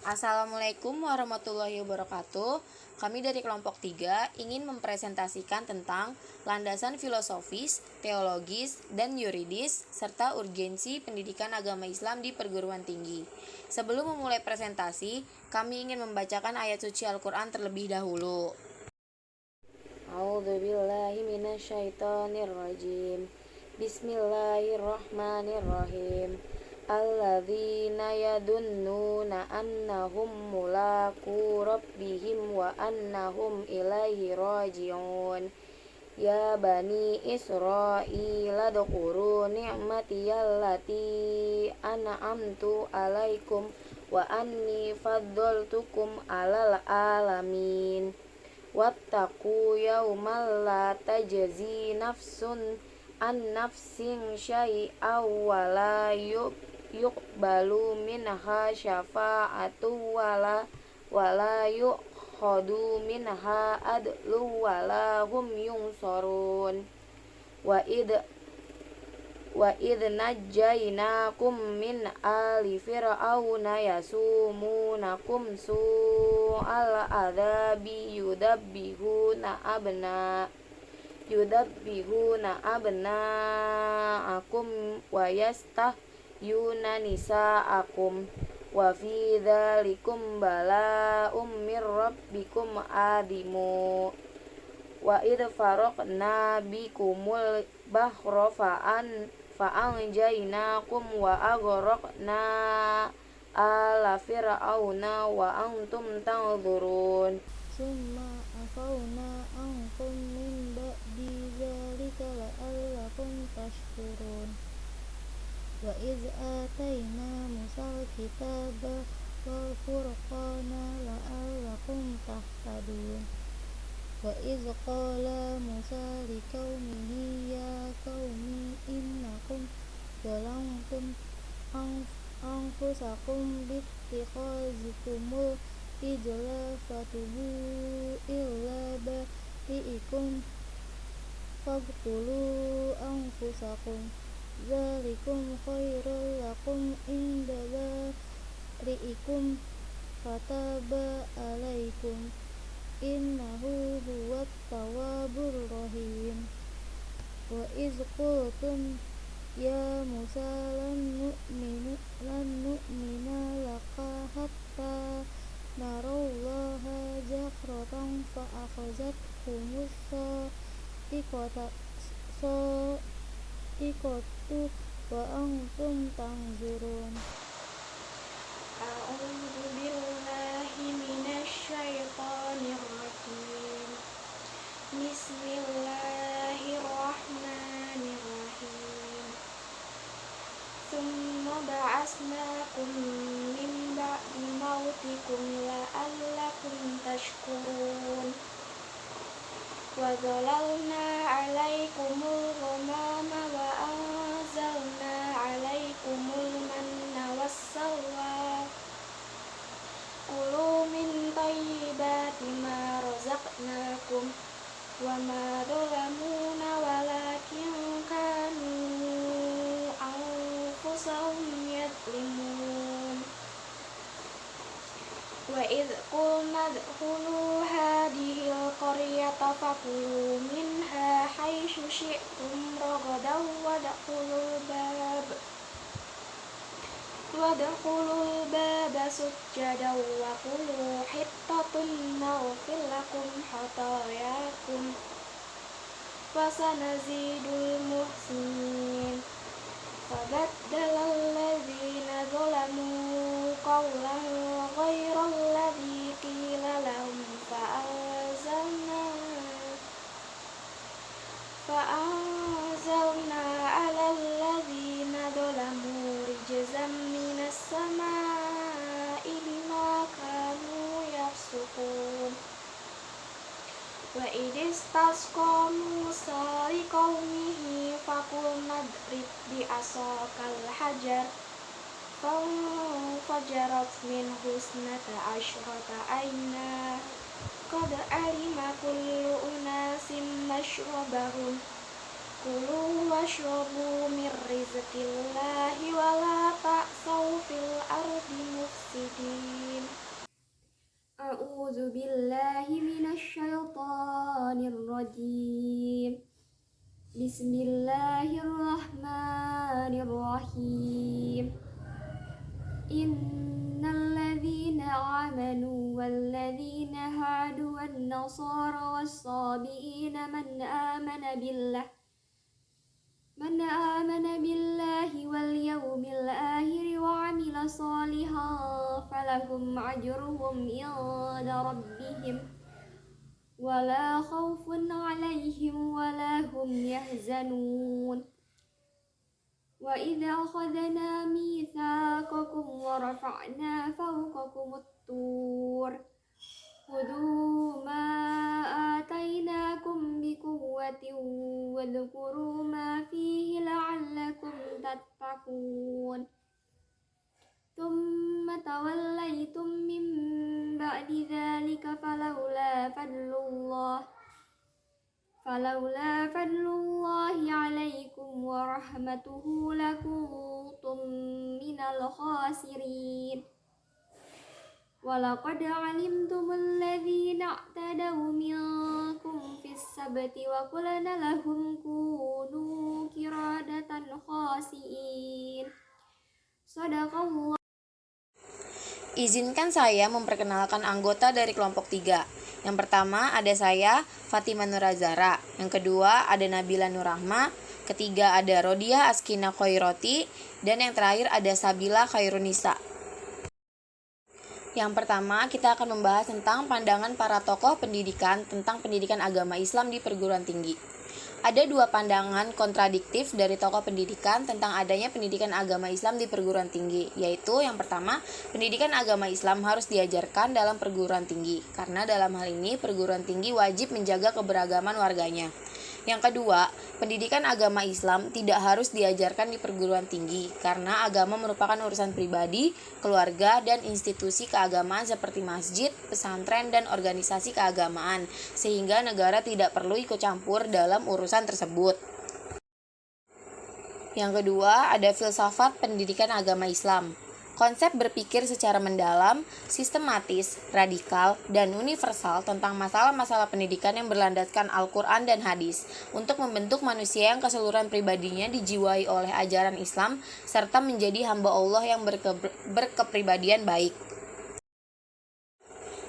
Assalamualaikum warahmatullahi wabarakatuh. Kami dari kelompok 3 ingin mempresentasikan tentang landasan filosofis, teologis, dan yuridis, serta urgensi pendidikan agama Islam di perguruan tinggi. Sebelum memulai presentasi, kami ingin membacakan ayat suci Al-Quran terlebih dahulu. A'udzubillahi minasyaitonirrajim. Bismillahirrahmanirrahim. Alladzina yadunnuna annahum mulaku rabbihim wa annahum ilaihi raji'un. Ya bani Israila dzkuru ni'matiyallati an'amtu alaikum wa anni faddaltukum alal alamin. Wattaqu yawmal la tajzi nafsun an nafsin syai'aw wa la yuqbalu minha syafa'atu wa la yukhadu minha adlu wa la hum yunsarun. Wa id najjaynakum min ali fir'auna yasumunakum su'al adzabi yudabbihuna abna'akum wa yastahyuna nisa'akum wa fi dzalikum bala'um mir rabbikum adimu. Wa id faraqna bikumul bahra fa'anjaynakum wa aghraqna ala fir'auna wa antum tanzurun. Summa afawna ankum min ba'di dzalika la'allakum tashkurun. Wa iz atayna Musal kitaba wal furqana la'allakum tahtadun. Wa iz qala Musa liqaumihi ya qaumi innakum zalamtum anfusakum bittikhazikumul ijla fatubu illa bari'ikum faqtulu anfusakum dzalikum khairul lakum inda bari'ikum fataba alaikum innahu huwat tawwabur rahim. Wa iz qultum ya Musa lan nu'mina laka hatta narallaha jahratan fa akhazatkumus sa'iqatu wa antum tanzurun. A'udzu billahi minasyaitonir rajim. Bismillahirrahmanirrahim. Tsumma ba'atsnakum min ba'di mautikum la'allakum tashkurun. Wa dhalalna 'alaikumul ghamama wa anzalna 'alaikumul manna wassalwa. Kulu min thayyibati ma razaqnakum wa ma dhalamuna walakin kanu anfusahum yadhlimun. Wa idh qulna dkhulu hadhil qaryata fakulu minha haitsu syi'tum ragadan wadkhulul baba sujjadan wa qulu hittatun naghfir lakum khatayakum wa sanazidul muhsinin. Fabaddala alladzina zalamu qawlan ghayra alladzi qila lahum fa'anzalna 'alal ladzina zalamu rijzan minas samaa'i bima kanu yafsukun. Wa idistasqa Musa liqaumihi faqulna idrib bi'asakal hajar fanfajarat minhu isnata asyrata 'ayna qad 'alima kullu unasin mashrabahum kulu washrabu mir rizqillahi wa la ta'saw fil ardi mufsidin. أعوذ بالله من الشيطان الرجيم بسم الله الرحمن الرحيم إن الذين آمنوا والذين هادوا والنصارى والصابئين من آمن بالله واليوم الآخر وعمل صالحا فلهم أجرهم عند ربهم ولا خوف عليهم ولا هم يحزنون وإذا أخذنا ميثاقكم ورفعنا فوقكم الطور خذوا ما آتيناكم بقوة واذكروا ما فيه لعلكم تتقون ثم توليتم من بعد ذلك فلولا فضل الله عليكم ورحمته لكنتم من الخاسرين ولقد علمتم الذين اعتدوا منكم في السبت وقلنا لهم كونوا قردة خاسئين صدق الله. Izinkan saya memperkenalkan anggota dari kelompok 3. Yang pertama ada saya, Fatimah Nurazara. Yang kedua ada Nabila Nurrahma. Ketiga ada Rodiah Askina Khairoti. Dan yang terakhir ada Sabila Khairunisa. Yang pertama kita akan membahas tentang pandangan para tokoh pendidikan tentang pendidikan agama Islam di perguruan tinggi. Ada dua pandangan kontradiktif dari tokoh pendidikan tentang adanya pendidikan agama Islam di perguruan tinggi, yaitu yang pertama, pendidikan agama Islam harus diajarkan dalam perguruan tinggi, karena dalam hal ini perguruan tinggi wajib menjaga keberagaman warganya. Yang kedua, pendidikan agama Islam tidak harus diajarkan di perguruan tinggi, karena agama merupakan urusan pribadi, keluarga, dan institusi keagamaan seperti masjid, pesantren, dan organisasi keagamaan, sehingga negara tidak perlu ikut campur dalam urusan tersebut. Yang kedua, ada filsafat pendidikan agama Islam. Konsep berpikir secara mendalam, sistematis, radikal, dan universal tentang masalah-masalah pendidikan yang berlandaskan Al-Quran dan hadis untuk membentuk manusia yang keseluruhan pribadinya dijiwai oleh ajaran Islam serta menjadi hamba Allah yang berkepribadian baik.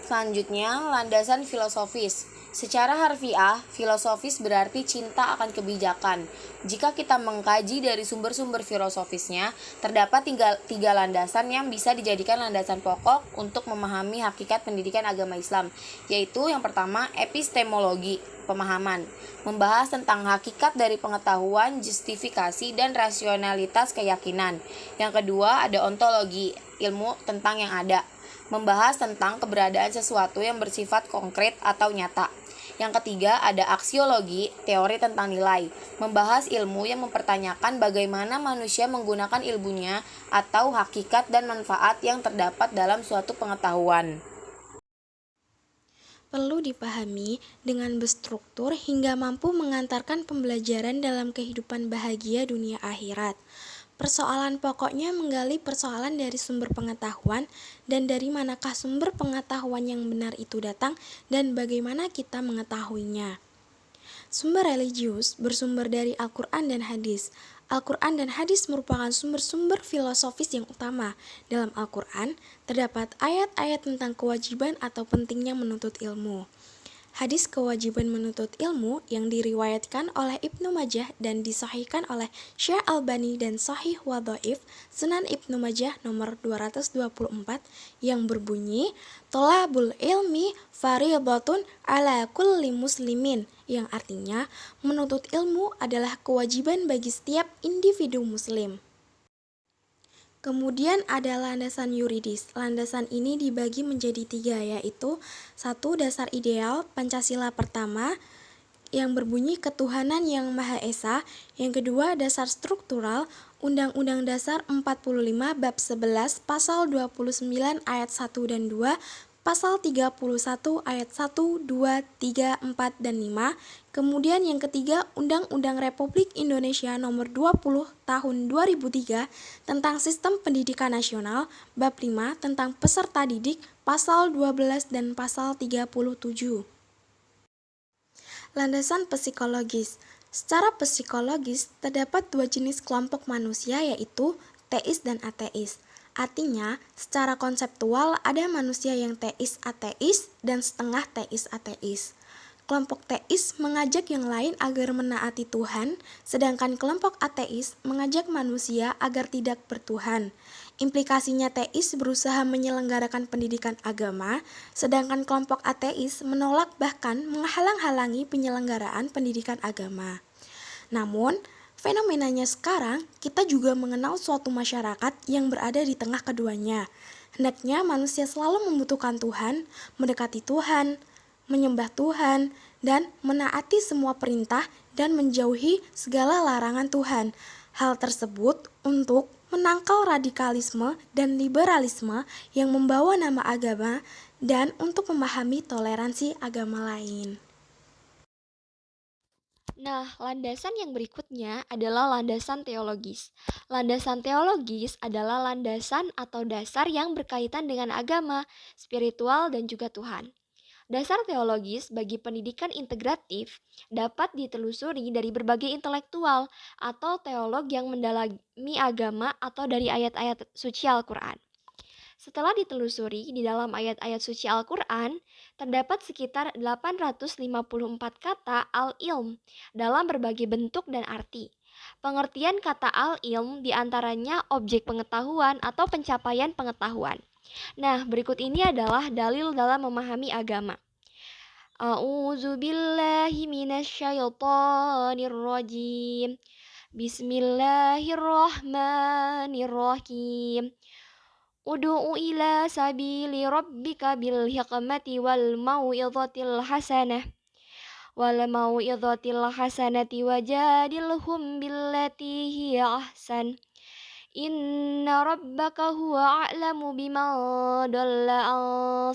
Selanjutnya, landasan filosofis. Secara harfiah, filosofis berarti cinta akan kebijakan. Jika kita mengkaji dari sumber-sumber filosofisnya, terdapat tiga landasan yang bisa dijadikan landasan pokok untuk memahami hakikat pendidikan agama Islam, yaitu yang pertama, epistemologi, pemahaman, membahas tentang hakikat dari pengetahuan, justifikasi, dan rasionalitas keyakinan. Yang kedua, ada ontologi, ilmu tentang yang ada, membahas tentang keberadaan sesuatu yang bersifat konkret atau nyata. Yang ketiga ada aksiologi, teori tentang nilai, membahas ilmu yang mempertanyakan bagaimana manusia menggunakan ilmunya atau hakikat dan manfaat yang terdapat dalam suatu pengetahuan. Perlu dipahami dengan berstruktur hingga mampu mengantarkan pembelajaran dalam kehidupan bahagia dunia akhirat. Persoalan pokoknya menggali persoalan dari sumber pengetahuan dan dari manakah sumber pengetahuan yang benar itu datang dan bagaimana kita mengetahuinya. Sumber religius bersumber dari Al-Quran dan hadis. Al-Quran dan hadis merupakan sumber-sumber filosofis yang utama. Dalam Al-Quran terdapat ayat-ayat tentang kewajiban atau pentingnya menuntut ilmu. Hadis kewajiban menuntut ilmu yang diriwayatkan oleh Ibnu Majah dan disahihkan oleh Syekh Albani dan Sahih wa Dhaif Sunan Ibnu Majah nomor 224 yang berbunyi Tolabul ilmi fardhatun ala kulli muslimin, yang artinya menuntut ilmu adalah kewajiban bagi setiap individu muslim. Kemudian ada landasan yuridis. Landasan ini dibagi menjadi 3, yaitu 1. Dasar ideal Pancasila pertama yang berbunyi ketuhanan yang Maha Esa. Yang kedua, dasar struktural Undang-Undang Dasar 45 Bab 11 Pasal 29 Ayat 1 dan 2 pasal 31 ayat 1, 2, 3, 4, dan 5. Kemudian yang ketiga, Undang-Undang Republik Indonesia Nomor 20 Tahun 2003 tentang Sistem Pendidikan Nasional, bab 5 tentang peserta didik, pasal 12 dan pasal 37. Landasan psikologis. Secara psikologis, terdapat dua jenis kelompok manusia, yaitu teis dan ateis. Artinya, secara konseptual ada manusia yang teis-ateis dan setengah teis-ateis. Kelompok teis mengajak yang lain agar menaati Tuhan, sedangkan kelompok ateis mengajak manusia agar tidak bertuhan. Implikasinya teis berusaha menyelenggarakan pendidikan agama, sedangkan kelompok ateis menolak bahkan menghalang-halangi penyelenggaraan pendidikan agama. Namun, fenomenanya sekarang, kita juga mengenal suatu masyarakat yang berada di tengah keduanya. Hendaknya manusia selalu membutuhkan Tuhan, mendekati Tuhan, menyembah Tuhan, dan menaati semua perintah dan menjauhi segala larangan Tuhan. Hal tersebut untuk menangkal radikalisme dan liberalisme yang membawa nama agama dan untuk memahami toleransi agama lain. Nah, landasan yang berikutnya adalah landasan teologis. Landasan teologis adalah landasan atau dasar yang berkaitan dengan agama, spiritual, dan juga Tuhan. Dasar teologis bagi pendidikan integratif dapat ditelusuri dari berbagai intelektual atau teolog yang mendalami agama atau dari ayat-ayat suci Al-Quran. Setelah ditelusuri di dalam ayat-ayat suci Al-Quran, terdapat sekitar 854 kata al-ilm dalam berbagai bentuk dan arti. Pengertian kata al-ilm diantaranya objek pengetahuan atau pencapaian pengetahuan. Nah, berikut ini adalah dalil dalam memahami agama. A'udzu billahi minasyaitonir rajim. Bismillahirrahmanirrahim. Ud'u ila sabili rabbika bil hikmati wal mau'izatil hasanah. Wajadilhum billati hiya ahsan. Inna rabbaka huwa a'lamu biman dalla an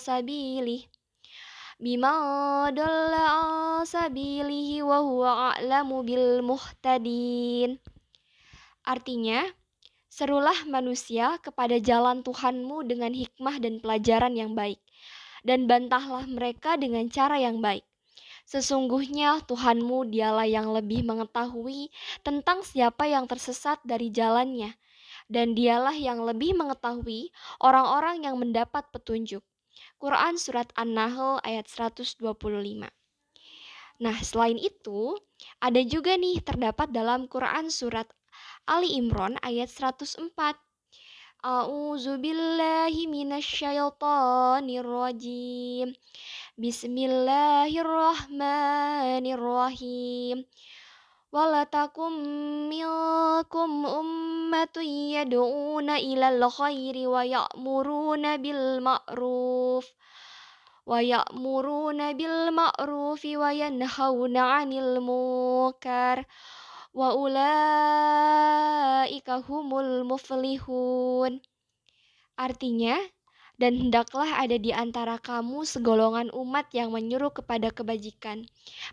sabilihi wa huwa a'lamu bil muhtadin. Artinya, serulah manusia kepada jalan Tuhanmu dengan hikmah dan pelajaran yang baik, dan bantahlah mereka dengan cara yang baik. Sesungguhnya Tuhanmu dialah yang lebih mengetahui tentang siapa yang tersesat dari jalannya, dan dialah yang lebih mengetahui orang-orang yang mendapat petunjuk. Quran Surat An-Nahl ayat 125. Nah, selain itu, ada juga nih terdapat dalam Quran Surat Ali Imran ayat 104. A'udzu billahi minasyaitonir rajim. Bismillahirrahmanirrahim. Walatakum minkum ummatun yad'una ilal khairi wa ya'muruna bil ma'ruf wa yanhauna 'anil munkar wa ulaika humul muflihun. Artinya, dan hendaklah ada di antara kamu segolongan umat yang menyuruh kepada kebajikan,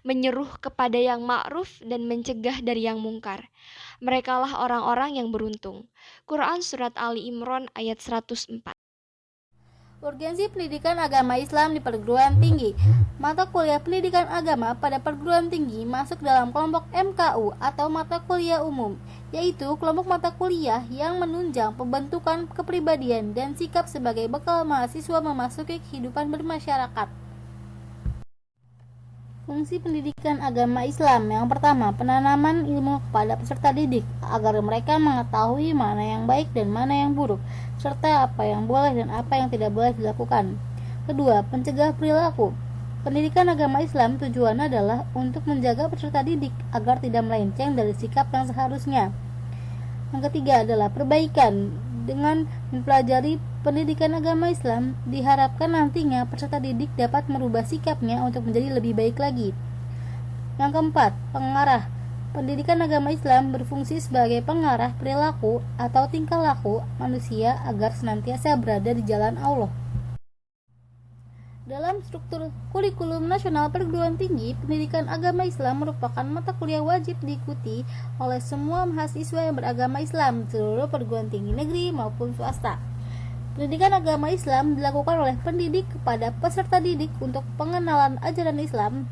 menyeru kepada yang ma'ruf dan mencegah dari yang mungkar. Merekalah orang-orang yang beruntung. Quran Surat Ali Imran ayat 104. Urgensi pendidikan agama Islam di perguruan tinggi. Mata kuliah pendidikan agama pada perguruan tinggi masuk dalam kelompok MKU atau mata kuliah umum, yaitu kelompok mata kuliah yang menunjang pembentukan kepribadian dan sikap sebagai bekal mahasiswa memasuki kehidupan bermasyarakat. Fungsi pendidikan agama Islam yang pertama, penanaman ilmu kepada peserta didik agar mereka mengetahui mana yang baik dan mana yang buruk, serta apa yang boleh dan apa yang tidak boleh dilakukan. Kedua, pencegah perilaku. Pendidikan agama Islam tujuannya adalah untuk menjaga peserta didik agar tidak melenceng dari sikap yang seharusnya. Yang ketiga adalah perbaikan. Dengan mempelajari pendidikan agama Islam, diharapkan nantinya peserta didik dapat merubah sikapnya untuk menjadi lebih baik lagi. Yang keempat, pengarah. Pendidikan agama Islam berfungsi sebagai pengarah perilaku atau tingkah laku manusia agar senantiasa berada di jalan Allah. Dalam struktur kurikulum nasional perguruan tinggi, pendidikan agama Islam merupakan mata kuliah wajib diikuti oleh semua mahasiswa yang beragama Islam, seluruh perguruan tinggi negeri maupun swasta. Pendidikan agama Islam dilakukan oleh pendidik kepada peserta didik untuk pengenalan ajaran Islam,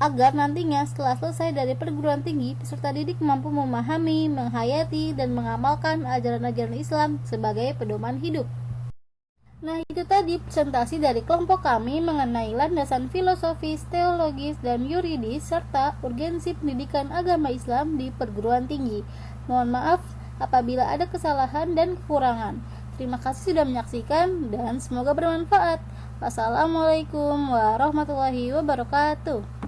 agar nantinya setelah selesai dari perguruan tinggi, peserta didik mampu memahami, menghayati, dan mengamalkan ajaran-ajaran Islam sebagai pedoman hidup. Nah, itu tadi presentasi dari kelompok kami mengenai landasan filosofis, teologis, dan yuridis serta urgensi pendidikan agama Islam di perguruan tinggi. Mohon maaf apabila ada kesalahan dan kekurangan. Terima kasih sudah menyaksikan dan semoga bermanfaat. Wassalamualaikum warahmatullahi wabarakatuh.